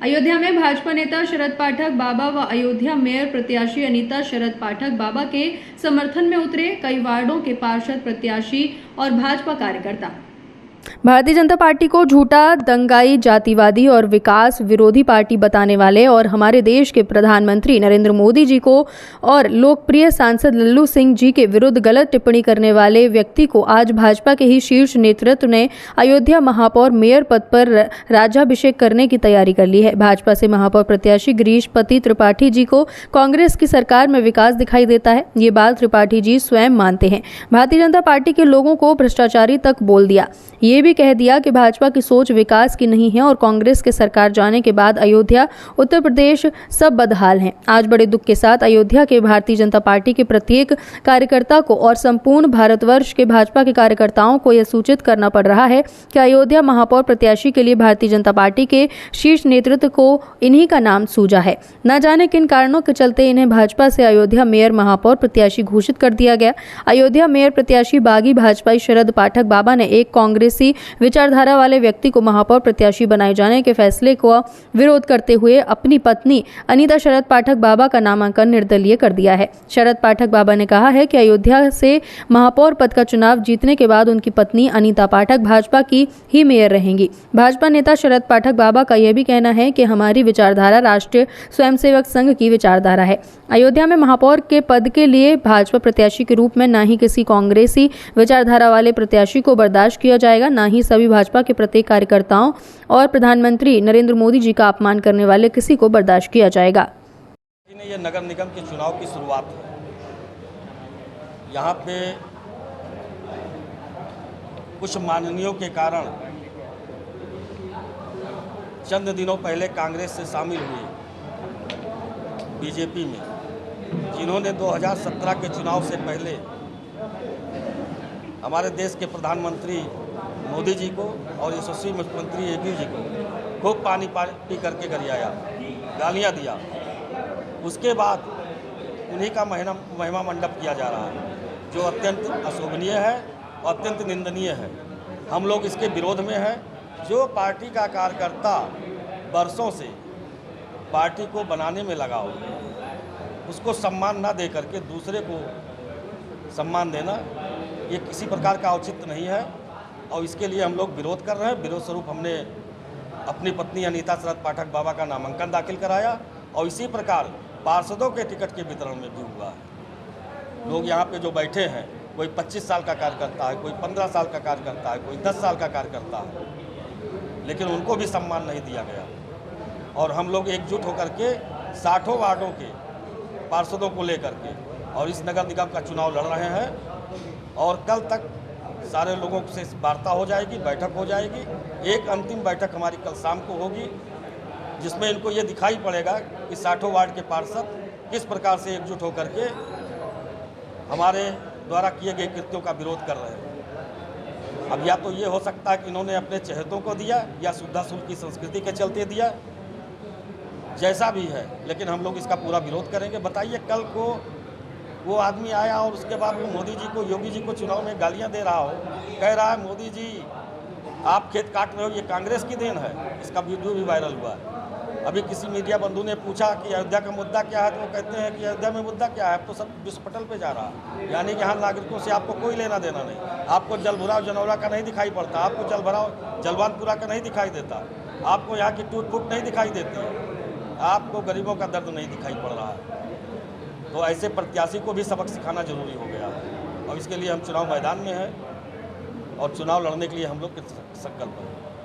अयोध्या में भाजपा नेता शरद पाठक बाबा व अयोध्या मेयर प्रत्याशी अनीता शरद पाठक बाबा के समर्थन में उतरे। कई वार्डों के पार्षद, प्रत्याशी और भाजपा कार्यकर्ता भारतीय जनता पार्टी को झूठा, दंगाई, जातिवादी और विकास विरोधी पार्टी बताने वाले और हमारे देश के प्रधानमंत्री नरेंद्र मोदी जी को और लोकप्रिय सांसद लल्लू सिंह जी के विरुद्ध गलत टिप्पणी करने वाले व्यक्ति को आज भाजपा के ही शीर्ष नेतृत्व ने अयोध्या महापौर मेयर पद पर राज्याभिषेक करने की तैयारी कर ली है। भाजपा से महापौर प्रत्याशी गिरीशपति त्रिपाठी जी को कांग्रेस की सरकार में विकास दिखाई देता है, ये बात त्रिपाठी जी स्वयं मानते हैं। भारतीय जनता पार्टी के लोगों को भ्रष्टाचारी तक बोल दिया, ये भी कह दिया कि भाजपा की सोच विकास की नहीं है और कांग्रेस के सरकार जाने के बाद अयोध्या, उत्तर प्रदेश सब बदहाल हैं। आज बड़े दुख के साथ अयोध्या के भारतीय जनता पार्टी के प्रत्येक कार्यकर्ता को और संपूर्ण भारतवर्ष के भाजपा के कार्यकर्ताओं को यह सूचित करना पड़ रहा है कि अयोध्या महापौर प्रत्याशी के लिए भारतीय जनता पार्टी के शीर्ष नेतृत्व को इन्हीं का नाम सूझा है। न जाने किन कारणों के चलते इन्हें भाजपा से अयोध्या मेयर महापौर प्रत्याशी घोषित कर दिया गया। अयोध्या मेयर प्रत्याशी बागी भाजपाई शरद पाठक बाबा ने एक कांग्रेसी विचारधारा वाले व्यक्ति को महापौर प्रत्याशी बनाए जाने के फैसले को विरोध करते हुए अपनी पत्नी अनीता शरद पाठक बाबा का नामांकन निर्दलीय कर दिया है। शरद पाठक बाबा ने कहा है कि अयोध्या से महापौर पद का चुनाव जीतने के बाद उनकी पत्नी अनीता पाठक भाजपा की ही मेयर रहेंगी। भाजपा नेता शरद पाठक बाबा का यह भी कहना है कि हमारी विचारधारा राष्ट्रीय स्वयंसेवक संघ की विचारधारा है। अयोध्या में महापौर के पद के लिए भाजपा प्रत्याशी के रूप में न ही किसी कांग्रेसी विचारधारा वाले प्रत्याशी को बर्दाश्त किया जाएगा, न ही सभी भाजपा के प्रत्येक कार्यकर्ताओं और प्रधानमंत्री नरेंद्र मोदी जी का अपमान करने वाले किसी को बर्दाश्त किया जाएगा। ये नगर निगम के चुनाव की शुरुआत है। यहाँ पे कुछ माननीयों के कारण चंद दिनों पहले कांग्रेस से शामिल हुए बीजेपी में, जिन्होंने 2017 के चुनाव से पहले हमारे देश के प्रधानमंत्री मोदी जी को और यशस्वी मुख्यमंत्री योगी जी को खूब पानी पी करके गरियाया, गालियाँ दिया। उसके बाद उन्हीं का महिमा मंडप किया जा रहा है, जो अत्यंत अशोभनीय है और अत्यंत निंदनीय है। हम लोग इसके विरोध में हैं। जो पार्टी का कार्यकर्ता वर्षों से पार्टी को बनाने में लगा हो, उसको सम्मान ना दे करके दूसरे को सम्मान देना ये किसी प्रकार का औचित्य नहीं है और इसके लिए हम लोग विरोध कर रहे हैं। विरोध स्वरूप हमने अपनी पत्नी अनीता शरद पाठक बाबा का नामांकन दाखिल कराया और इसी प्रकार पार्षदों के टिकट के वितरण में भी हुआ है। लोग यहाँ पे जो बैठे हैं, कोई 25 साल का कार्यकर्ता है, कोई 15 साल का कार्यकर्ता है, कोई 10 साल का कार्यकर्ता है, लेकिन उनको भी सम्मान नहीं दिया गया। और हम लोग एकजुट होकर के 60 वार्डों के पार्षदों को लेकर के और इस नगर निगम का चुनाव लड़ रहे हैं और कल तक सारे लोगों से वार्ता हो जाएगी, बैठक हो जाएगी। एक अंतिम बैठक हमारी कल शाम को होगी, जिसमें इनको ये दिखाई पड़ेगा कि 60 वार्ड के पार्षद किस प्रकार से एकजुट होकर के हमारे द्वारा किए गए कृत्यों का विरोध कर रहे हैं। अब या तो ये हो सकता है कि इन्होंने अपने चहेतों को दिया या शुद्धाशुल्क की संस्कृति के चलते दिया, जैसा भी है, लेकिन हम लोग इसका पूरा विरोध करेंगे। बताइए, कल को वो आदमी आया और उसके बाद वो मोदी जी को, योगी जी को चुनाव में गालियां दे रहा हो, कह रहा है मोदी जी आप खेत काट रहे हो, ये कांग्रेस की देन है। इसका वीडियो भी वायरल हुआ है। अभी किसी मीडिया बंधु ने पूछा कि अयोध्या का मुद्दा क्या है, तो वो कहते हैं कि अयोध्या में मुद्दा क्या है, अब तो सब विश्व पटल पे जा रहा है। यानी कि यहाँ नागरिकों से आपको कोई लेना देना नहीं। आपको जलभराव जनौरा का नहीं दिखाई पड़ता, आपको जलभराव जलवानपुरा का नहीं दिखाई देता, आपको यहाँ की टूट फूट नहीं दिखाई देती, आपको गरीबों का दर्द नहीं दिखाई पड़ रहा है। तो ऐसे प्रत्याशी को भी सबक सिखाना जरूरी हो गया है और इसके लिए हम चुनाव मैदान में हैं और चुनाव लड़ने के लिए हम लोग संकल्प हैं।